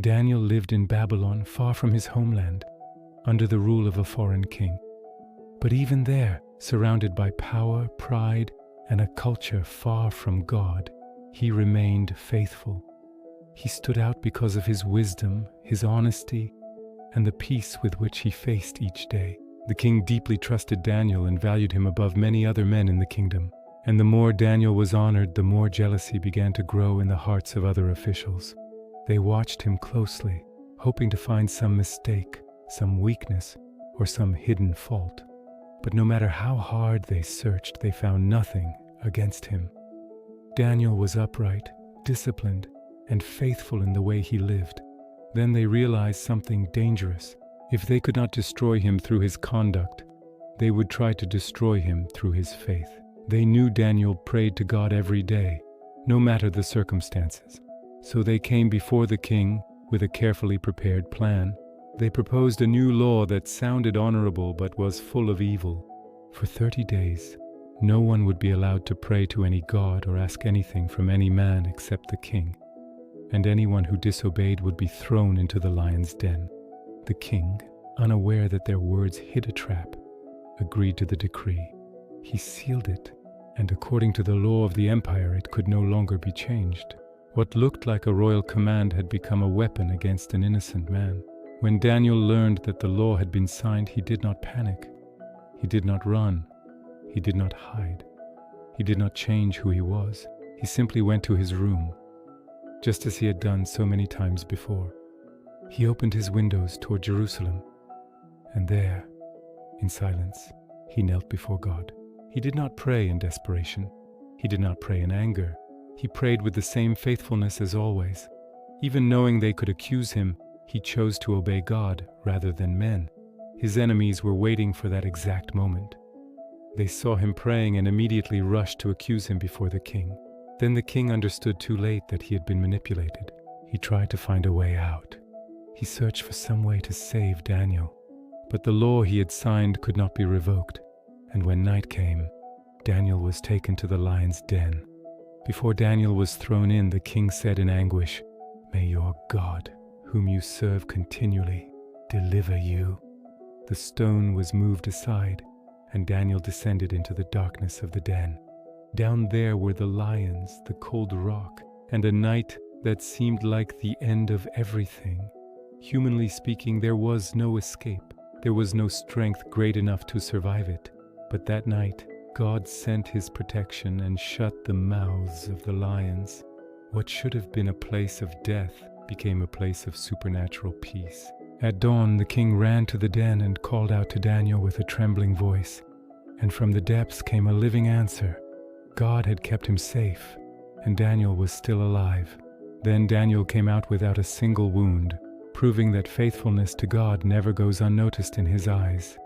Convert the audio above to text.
Daniel lived in Babylon, far from his homeland, under the rule of a foreign king. But even there, surrounded by power, pride, and a culture far from God, he remained faithful. He stood out because of his wisdom, his honesty, and the peace with which he faced each day. The king deeply trusted Daniel and valued him above many other men in the kingdom. And the more Daniel was honored, the more jealousy began to grow in the hearts of other officials. They watched him closely, hoping to find some mistake, some weakness, or some hidden fault. But no matter how hard they searched, they found nothing against him. Daniel was upright, disciplined, and faithful in the way he lived. Then they realized something dangerous. If they could not destroy him through his conduct, they would try to destroy him through his faith. They knew Daniel prayed to God every day, no matter the circumstances. So they came before the king with a carefully prepared plan. They proposed a new law that sounded honorable but was full of evil. For 30 days, no one would be allowed to pray to any god or ask anything from any man except the king, and anyone who disobeyed would be thrown into the lion's den. The king, unaware that their words hid a trap, agreed to the decree. He sealed it, and according to the law of the empire, it could no longer be changed. What looked like a royal command had become a weapon against an innocent man. When Daniel learned that the law had been signed, he did not panic. He did not run. He did not hide. He did not change who he was. He simply went to his room, just as he had done so many times before. He opened his windows toward Jerusalem, and there, in silence, he knelt before God. He did not pray in desperation. He did not pray in anger. He prayed with the same faithfulness as always. Even knowing they could accuse him, he chose to obey God rather than men. His enemies were waiting for that exact moment. They saw him praying and immediately rushed to accuse him before the king. Then the king understood too late that he had been manipulated. He tried to find a way out. He searched for some way to save Daniel. But the law he had signed could not be revoked. And when night came, Daniel was taken to the lion's den. Before Daniel was thrown in, the king said in anguish, "May your God, whom you serve continually, deliver you." The stone was moved aside, and Daniel descended into the darkness of the den. Down there were the lions, the cold rock, and a night that seemed like the end of everything. Humanly speaking, there was no escape. There was no strength great enough to survive it. But that night, God sent his protection and shut the mouths of the lions. What should have been a place of death became a place of supernatural peace. At dawn, the king ran to the den and called out to Daniel with a trembling voice. And from the depths came a living answer. God had kept him safe, and Daniel was still alive. Then Daniel came out without a single wound, proving that faithfulness to God never goes unnoticed in his eyes.